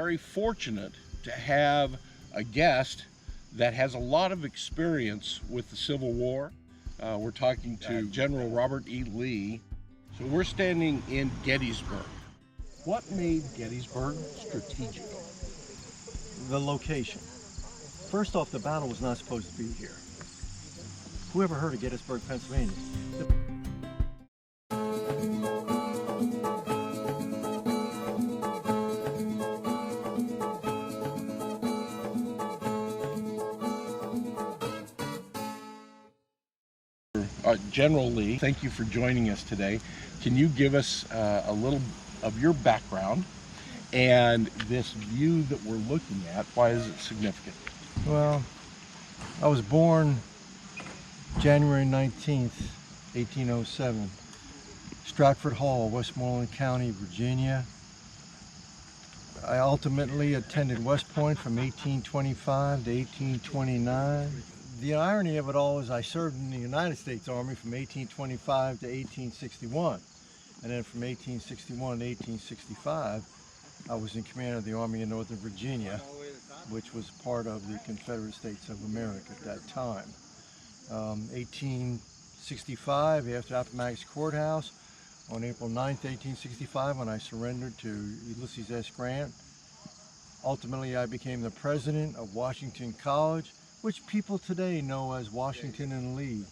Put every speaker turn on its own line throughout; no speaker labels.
very fortunate to have a guest that has a lot of experience with the Civil War. We're talking to General Robert E. Lee. So we're standing in Gettysburg. What made Gettysburg strategic?
The location. First off, the battle was not supposed to be here. Who ever heard of Gettysburg, Pennsylvania?
General Lee, thank you for joining us today. Can you give us a little of your background and this view that we're looking at? Why is it significant?
Well, I was born January 19th, 1807, Stratford Hall, Westmoreland County, Virginia. I ultimately attended West Point from 1825 to 1829. The irony of it all is I served in the United States Army from 1825 to 1861. And then from 1861 to 1865, I was in command of the Army of Northern Virginia, which was part of the Confederate States of America at that time. 1865, after Appomattox Courthouse, on April 9th, 1865, when I surrendered to Ulysses S. Grant, ultimately I became the president of Washington College, which people today know as Washington and Lee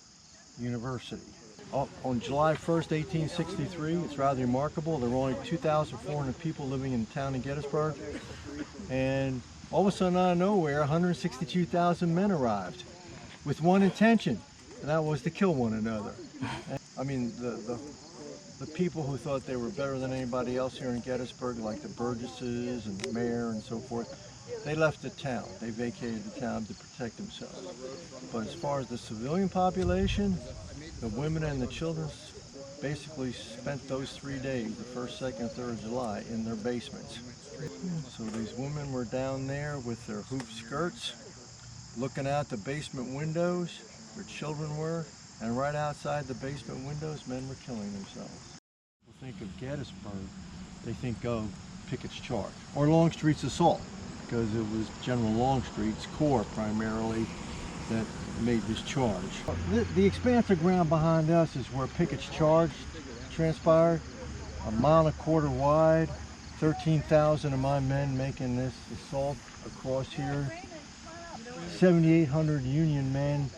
University. On July 1st, 1863, it's rather remarkable, there were only 2,400 people living in the town of Gettysburg, and all of a sudden out of nowhere, 162,000 men arrived with one intention, and that was to kill one another. I mean, the people who thought they were better than anybody else here in Gettysburg, like the Burgesses and the mayor and so forth, they left the town. They vacated the town to protect themselves. But as far as the civilian population, the women and the children basically spent those 3 days, the 1st, 2nd, 3rd of July, in their basements. So these women were down there with their hoop skirts, looking out the basement windows where children were, and right outside the basement windows, men were killing themselves. People think of Gettysburg, they think of Pickett's Charge, or Longstreet's assault, because it was General Longstreet's corps primarily that made this charge. The expanse of ground behind us is where Pickett's Charge transpired, 1.25 miles wide, 13,000 of my men making this assault across here, 7,800 Union men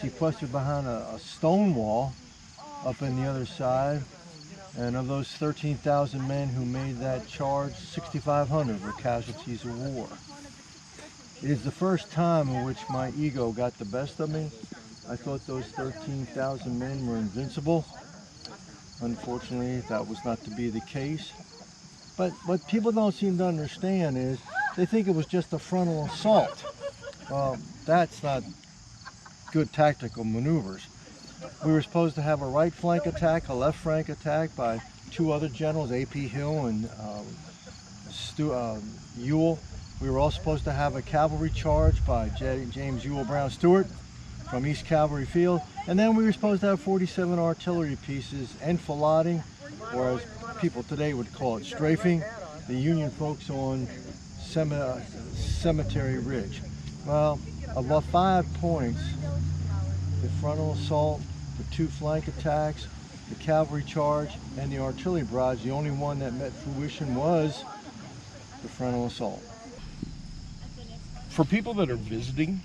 sequestered behind a stone wall up in the other side. And of those 13,000 men who made that charge, 6,500 were casualties of war. It is the first time in which my ego got the best of me. I thought those 13,000 men were invincible. Unfortunately, that was not to be the case. But what people don't seem to understand is they think it was just a frontal assault. Well, that's not good tactical maneuvers. We were supposed to have a right flank attack, a left flank attack by 2 other generals, A.P. Hill and Ewell. We were also supposed to have a cavalry charge by James Ewell Brown Stewart from East Cavalry Field. And then we were supposed to have 47 artillery pieces enfilading, or as people today would call it, strafing, the Union folks on Cemetery Ridge. Well, of the 5 points, the frontal assault, the 2 flank attacks, the cavalry charge, and the artillery barrage, the only one that met fruition was the frontal assault.
For people that are visiting,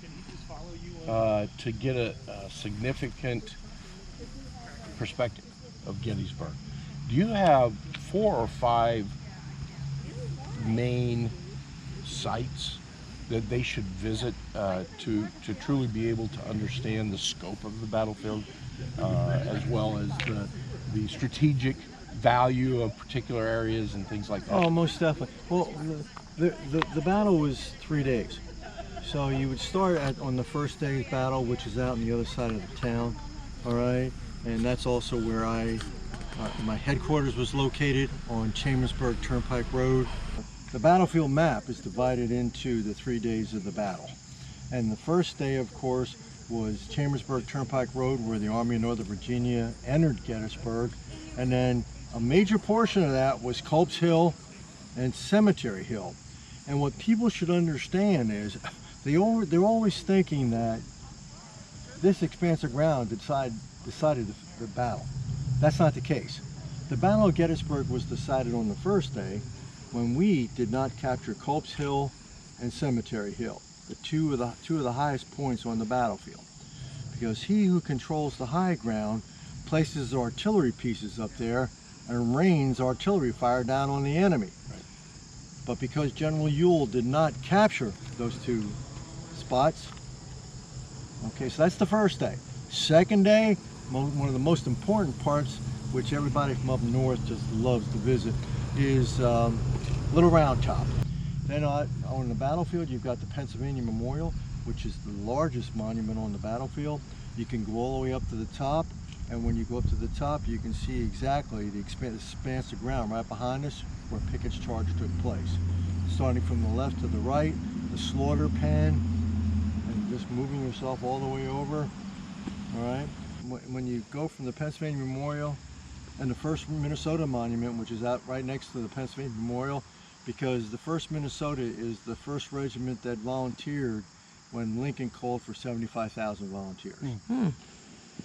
to get a significant perspective of Gettysburg, do you have 4 or 5 main sites that they should visit to truly be able to understand the scope of the battlefield, as well as the strategic value of particular areas and things like that?
Oh, most definitely. Well, the battle was 3 days. So you would start on the first day's battle, which is out on the other side of the town, all right? And that's also where my headquarters was located on Chambersburg Turnpike Road. The battlefield map is divided into the 3 days of the battle. And the first day, of course, was Chambersburg Turnpike Road, where the Army of Northern Virginia entered Gettysburg. And then a major portion of that was Culp's Hill and Cemetery Hill. And what people should understand is they're always thinking that this expanse of ground decided the battle. That's not the case. The Battle of Gettysburg was decided on the first day when we did not capture Culp's Hill and Cemetery Hill, the two of the highest points on the battlefield. Because he who controls the high ground places artillery pieces up there and rains artillery fire down on the enemy.
Right.
But because General Ewell did not capture those two spots, okay, so that's the first day. Second day, one of the most important parts, which everybody from up north just loves to visit, is Little Round Top. Then on the battlefield, you've got the Pennsylvania Memorial, which is the largest monument on the battlefield. You can go all the way up to the top, and when you go up to the top, you can see exactly the expanse of ground right behind us where Pickett's charge took place. Starting from the left to the right, the slaughter pen, and just moving yourself all the way over. All right. When you go from the Pennsylvania Memorial and the 1st Minnesota Monument, which is out right next to the Pennsylvania Memorial, because the 1st Minnesota is the 1st regiment that volunteered when Lincoln called for 75,000 volunteers.
Mm-hmm.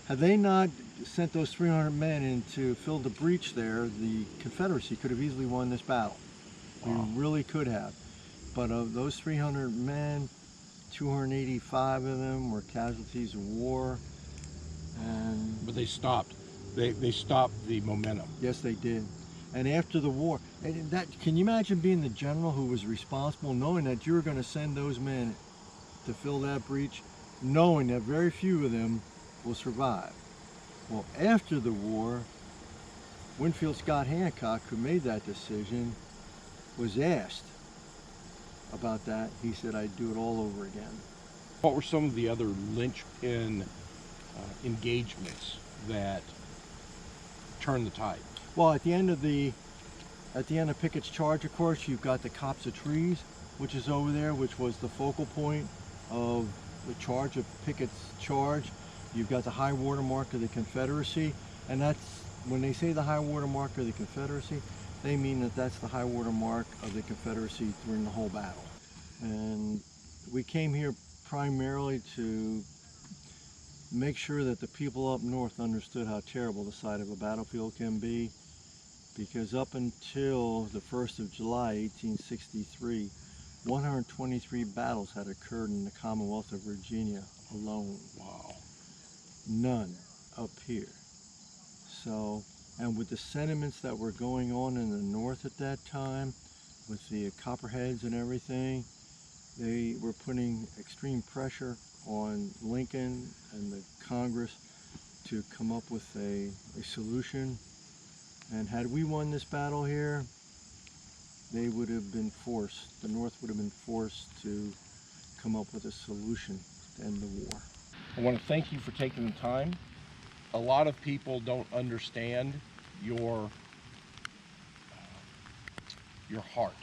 Had they not sent those 300 men in to fill the breach there, the Confederacy could have easily won this battle.
Wow.
We really could have. But of those 300 men, 285 of them were casualties of war.
But they stopped. They stopped the momentum.
Yes, they did. And after the war, and can you imagine being the general who was responsible, knowing that you were going to send those men to fill that breach, knowing that very few of them will survive? Well, after the war, Winfield Scott Hancock, who made that decision, was asked about that. He said, "I'd do it all over again."
What were some of the other linchpin engagements that turned the tide?
Well, at the end of Pickett's charge, of course, you've got the copse of trees, which is over there, which was the focal point of the charge of Pickett's charge. You've got the high water mark of the Confederacy, and that's, when they say the high water mark of the Confederacy, they mean that that's the high water mark of the Confederacy during the whole battle. And we came here primarily to make sure that the people up north understood how terrible the sight of a battlefield can be, because up until the 1st of July, 1863, 123 battles had occurred in the Commonwealth of Virginia alone.
Wow.
None up here. So, and with the sentiments that were going on in the north at that time, with the Copperheads and everything, they were putting extreme pressure on Lincoln and the Congress to come up with a solution. And had we won this battle here, they would have been forced, the North would have been forced to come up with a solution to end the war.
I want to thank you for taking the time. A lot of people don't understand your heart,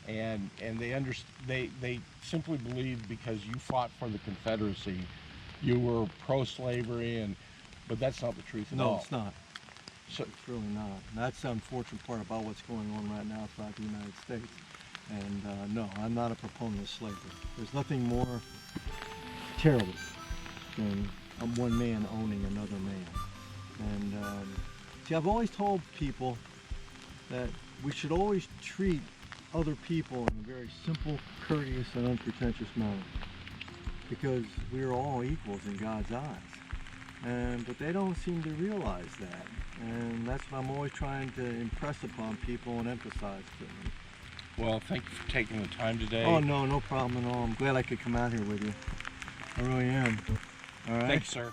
and they simply believe because you fought for the Confederacy, you were pro-slavery, but that's not the truth at all.
No, it's not.
So
it's really not. And that's the unfortunate part about what's going on right now throughout the United States. And no, I'm not a proponent of slavery. There's nothing more terrible than one man owning another man. And see, I've always told people that we should always treat other people in a very simple, courteous, and unpretentious manner, because we are all equals in God's eyes. But they don't seem to realize that, and that's what I'm always trying to impress upon people and emphasize to them.
Well, thank you for taking the time today.
Oh, no problem at all. I'm glad I could come out here with you. I really am. All right.
Thanks, sir.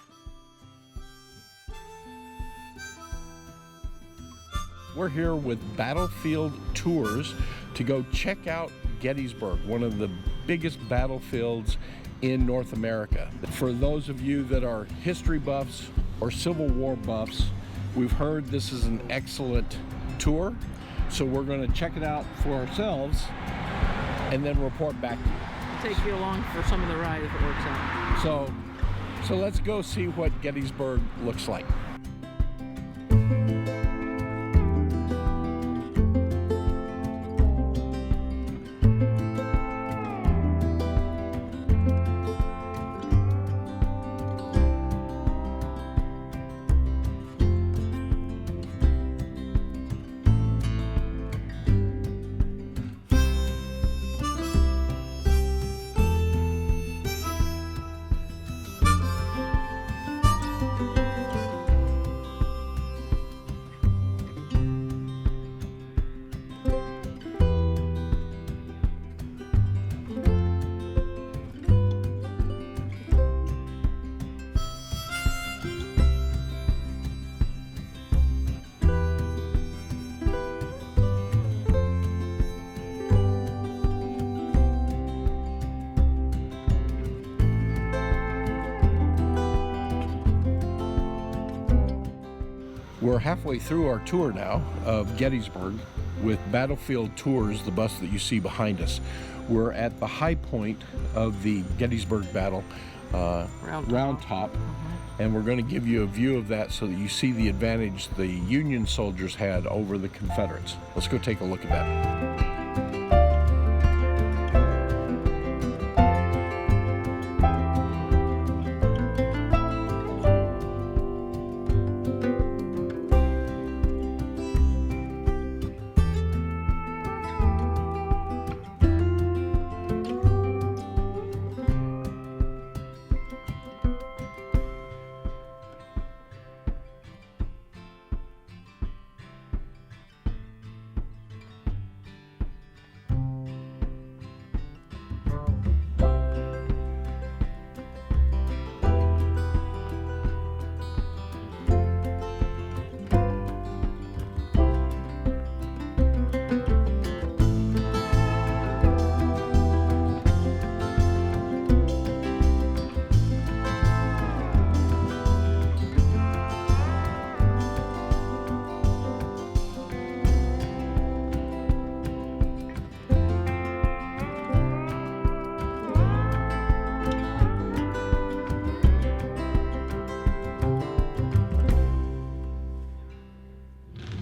We're here with Battlefield Tours to go check out Gettysburg, one of the biggest battlefields in North America. For those of you that are history buffs or Civil War buffs, we've heard this is an excellent tour, so we're going to check it out for ourselves and then report back to you.
I'll take you along for some of the ride if it works out.
So let's go see what Gettysburg looks like. We're halfway through our tour now of Gettysburg with Battlefield Tours, the bus that you see behind us. We're at the high point of the Gettysburg battle, round top. And we're going to give you a view of that so that you see the advantage the Union soldiers had over the Confederates. Let's go take a look at that.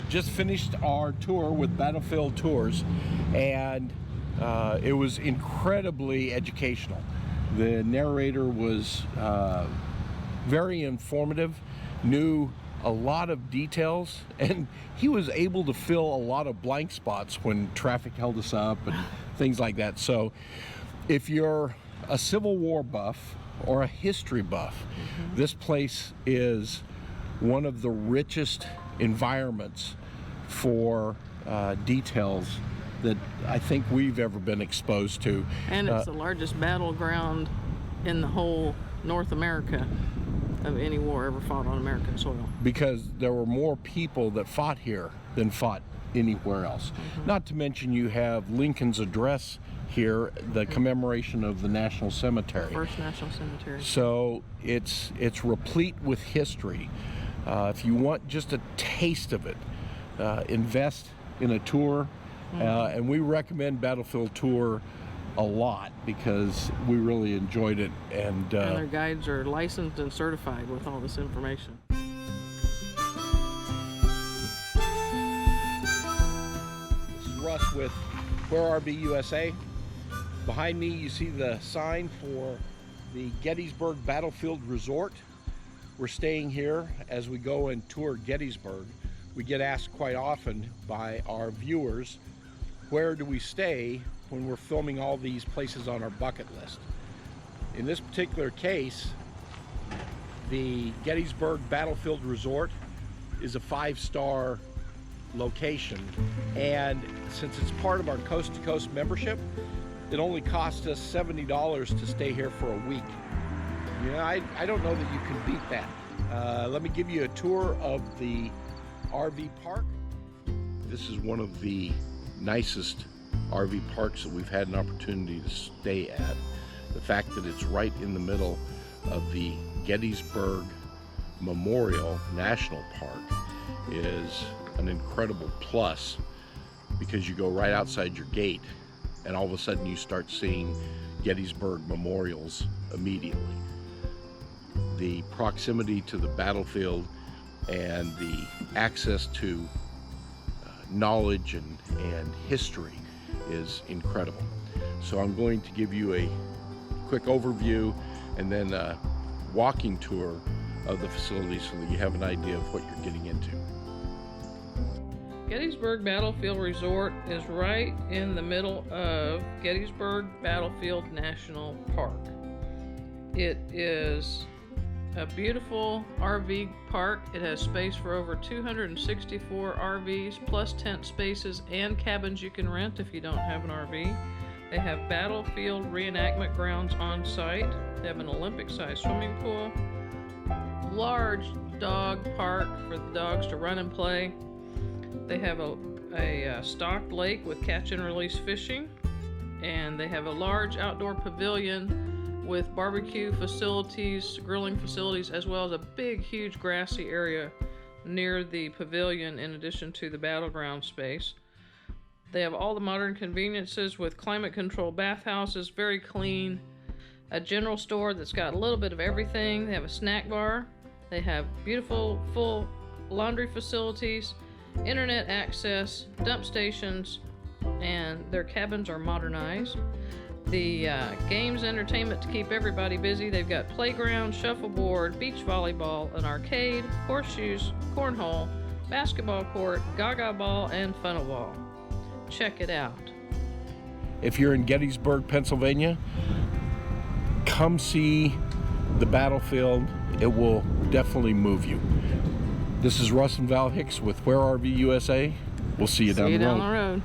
Just finished our tour with Battlefield Tours, and it was incredibly educational. The narrator was very informative, knew a lot of details, and he was able to fill a lot of blank spots when traffic held us up and things like that. So if you're a Civil War buff or a history buff, this place is one of the richest environments for details that I think we've ever been exposed to.
And it's the largest battleground in the whole North America of any war ever fought on American soil.
Because there were more people that fought here than fought anywhere else. Not to mention you have Lincoln's address here, the commemoration of the National Cemetery.
First National Cemetery.
So it's replete with history. If you want just a taste of it, invest in a tour, and we recommend Battlefield Tour a lot because we really enjoyed it. And
their guides are licensed and certified with all this information.
This is Russ with Where RV USA. Behind me you see the sign for the Gettysburg Battlefield Resort. We're staying here as we go and tour Gettysburg. We get asked quite often by our viewers, where do we stay when we're filming all these places on our bucket list? In this particular case, the Gettysburg Battlefield Resort is a 5-star location, and since it's part of our Coast to Coast membership, it only cost us $70 to stay here for a week. You know, I don't know that you can beat that. Let me give you a tour of the RV park. This is one of the nicest RV parks that we've had an opportunity to stay at. The fact that it's right in the middle of the Gettysburg Memorial National Park is an incredible plus, because you go right outside your gate and all of a sudden you start seeing Gettysburg memorials immediately. The proximity to the battlefield and the access to knowledge and history is incredible. So I'm going to give you a quick overview and then a walking tour of the facility so that you have an idea of what you're getting into.
Gettysburg Battlefield Resort is right in the middle of Gettysburg Battlefield National Park. It is a beautiful RV park. It has space for over 264 RVs, plus tent spaces and cabins you can rent if you don't have an RV. They have battlefield reenactment grounds on site. They have an Olympic-sized swimming pool, large dog park for the dogs to run and play. They have a stocked lake with catch and release fishing, and they have a large outdoor pavilion with barbecue facilities, grilling facilities, as well as a big, huge grassy area near the pavilion in addition to the battleground space. They have all the modern conveniences with climate-controlled bathhouses, very clean, a general store that's got a little bit of everything. They have a snack bar. They have beautiful, full laundry facilities, internet access, dump stations, and their cabins are modernized. The games, entertainment to keep everybody busy. They've got playground, shuffleboard, beach volleyball, an arcade, horseshoes, cornhole, basketball court, gaga ball, and funnel ball. Check it out.
If you're in Gettysburg, Pennsylvania, come see the battlefield. It will definitely move you. This is Russ and Val Hicks with Where RV USA. We'll see you down the road.